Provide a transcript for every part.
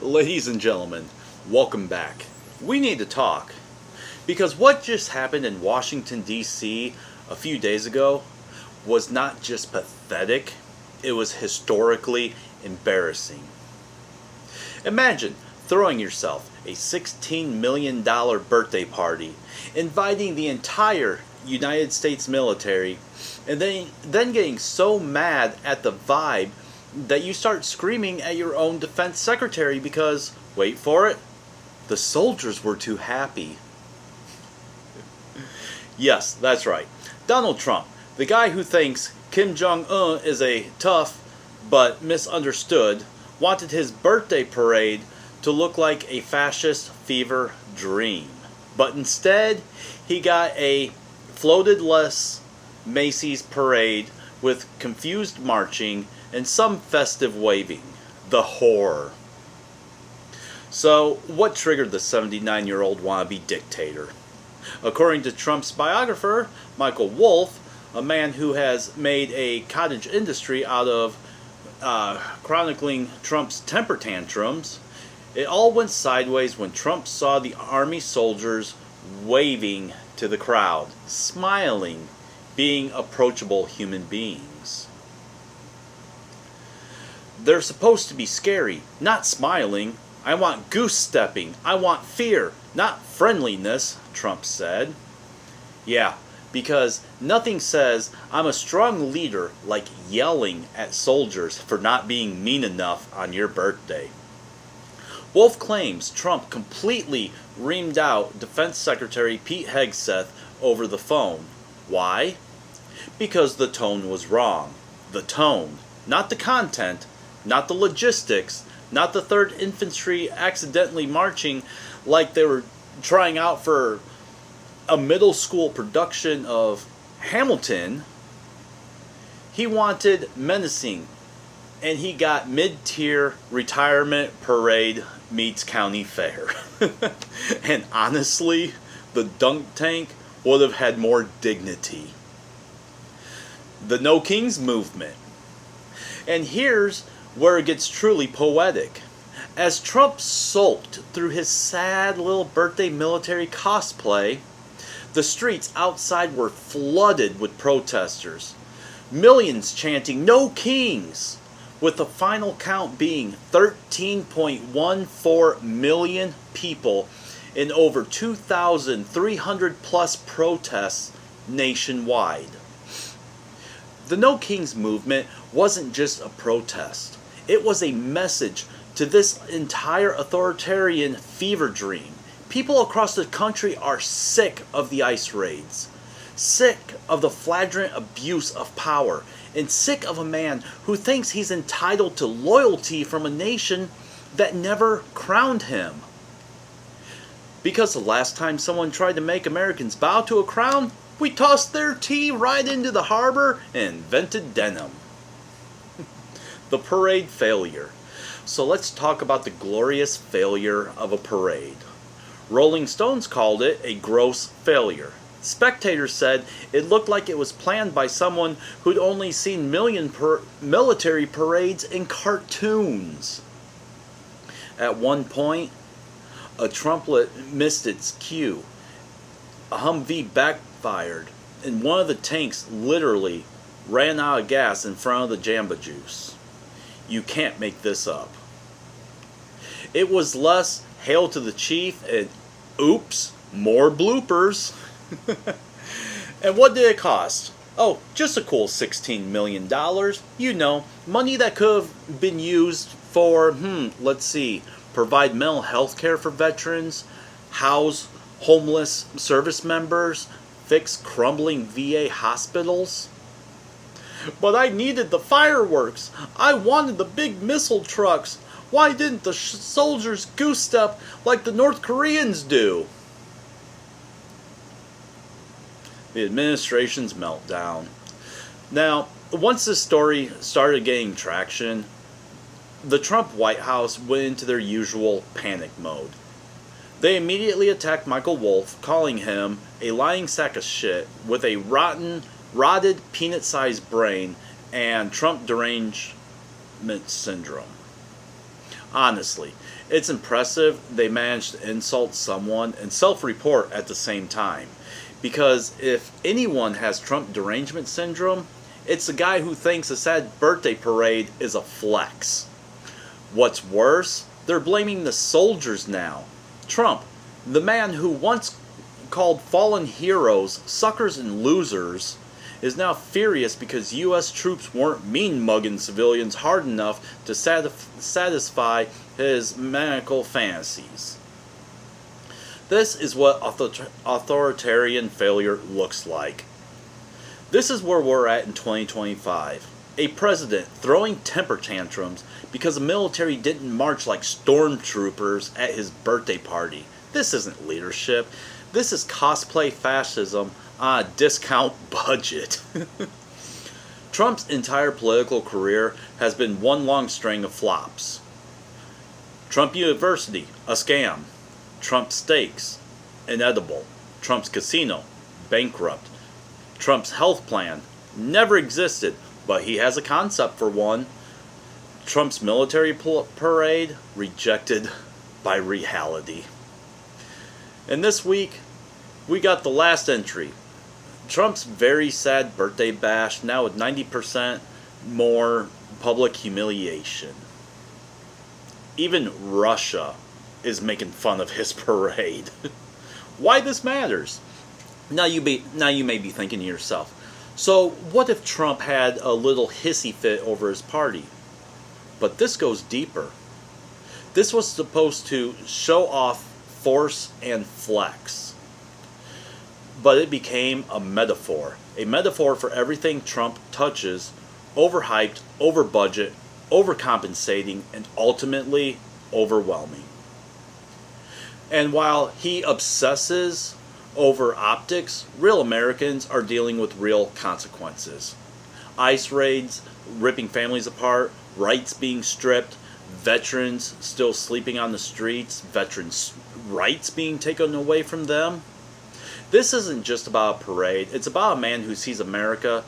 Ladies and gentlemen, welcome back. We need to talk. Because what just happened in Washington, D.C. a few days ago was not just pathetic, it was historically embarrassing. Imagine throwing yourself a $16 million birthday party, inviting the entire United States military, and then getting so mad at the vibe that you start screaming at your own defense secretary because, wait for it, the soldiers were too happy. Yes, that's right. Donald Trump, the guy who thinks Kim Jong-un is a tough but misunderstood, wanted his birthday parade to look like a fascist fever dream. But instead, he got a floated-less Macy's parade with confused marching and some festive waving. The horror. So, what triggered the 79-year-old wannabe dictator? According to Trump's biographer, Michael Wolff, a man who has made a cottage industry out of chronicling Trump's temper tantrums, it all went sideways when Trump saw the army soldiers waving to the crowd, smiling, being approachable human beings. They're supposed to be scary, not smiling. I want goose stepping. I want fear, not friendliness, Trump said. Yeah, because nothing says I'm a strong leader like yelling at soldiers for not being mean enough on your birthday. Wolff claims Trump completely reamed out Defense Secretary Pete Hegseth over the phone. Why? Because the tone was wrong. The tone, not the content, not the logistics, not the 3rd Infantry accidentally marching like they were trying out for a middle school production of Hamilton. He wanted menacing, and he got mid-tier retirement parade meets county fair. And honestly, the dunk tank would have had more dignity. The No Kings movement. And here's where it gets truly poetic. As Trump sulked through his sad little birthday military cosplay, the streets outside were flooded with protesters. Millions chanting, "No Kings!" with the final count being 13.14 million people in over 2,300 plus protests nationwide. The No Kings movement wasn't just a protest. It was a message to this entire authoritarian fever dream. People across the country are sick of the ICE raids, sick of the flagrant abuse of power, and sick of a man who thinks he's entitled to loyalty from a nation that never crowned him. Because the last time someone tried to make Americans bow to a crown, we tossed their tea right into the harbor and invented denim. The parade failure. So let's talk about the glorious failure of a parade. Rolling Stones called it a gross failure. Spectators said it looked like it was planned by someone who'd only seen military parades in cartoons. At one point, a trumpet missed its cue. A Humvee backfired, and one of the tanks literally ran out of gas in front of the Jamba Juice. You can't make this up. It was less hail to the chief and oops, more bloopers. And what did it cost? Oh, just a cool $16 million. You know, money that could have been used for, let's see, provide mental health care for veterans, house homeless service members, fix crumbling VA hospitals. But I needed the fireworks. I wanted the big missile trucks. Why didn't the soldiers goose step like the North Koreans do? The administration's meltdown. Now, once this story started gaining traction, the Trump White House went into their usual panic mode. They immediately attacked Michael Wolff, calling him a lying sack of shit with a rotted peanut-sized brain and Trump derangement syndrome. Honestly, it's impressive they managed to insult someone and self-report at the same time. Because if anyone has Trump derangement syndrome, it's the guy who thinks a sad birthday parade is a flex. What's worse, they're blaming the soldiers now. Trump, the man who once called fallen heroes suckers and losers, is now furious because U.S. troops weren't mean-mugging civilians hard enough to satisfy his maniacal fantasies. This is what authoritarian failure looks like. This is where we're at in 2025. A president throwing temper tantrums because the military didn't march like stormtroopers at his birthday party. This isn't leadership. This is cosplay fascism on a discount budget. Trump's entire political career has been one long string of flops. Trump University, a scam. Trump Steaks, inedible. Trump's Casino, bankrupt. Trump's health plan, never existed, but he has a concept for one. Trump's military parade, rejected by reality. And this week, we got the last entry. Trump's very sad birthday bash, now with 90% more public humiliation. Even Russia is making fun of his parade. Why this matters? Now you may be thinking to yourself, so what if Trump had a little hissy fit over his party? But this goes deeper. This was supposed to show off force and flex. But it became a metaphor for everything Trump touches, overhyped, over budget, overcompensating, and ultimately overwhelming. And while he obsesses over optics, real Americans are dealing with real consequences. ICE raids, ripping families apart, rights being stripped, veterans still sleeping on the streets, veterans' rights being taken away from them. This isn't just about a parade, it's about a man who sees America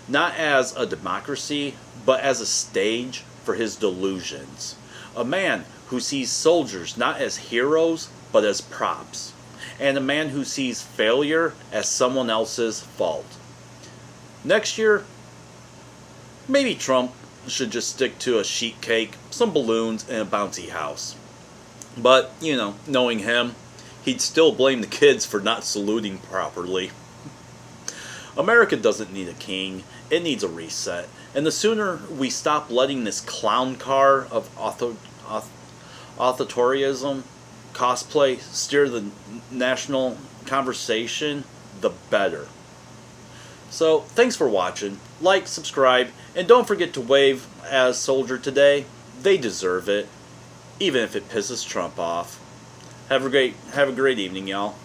not as a democracy, but as a stage for his delusions. A man who sees soldiers not as heroes, but as props. And a man who sees failure as someone else's fault. Next year, maybe Trump should just stick to a sheet cake, some balloons, and a bouncy house. But, knowing him, he'd still blame the kids for not saluting properly. America doesn't need a king, it needs a reset. And the sooner we stop letting this clown car of authoritarianism, cosplay, steer the national conversation, the better. So, thanks for watching. Like, subscribe, and don't forget to wave as soldier today. They deserve it, even if it pisses Trump off. Have a great evening, y'all.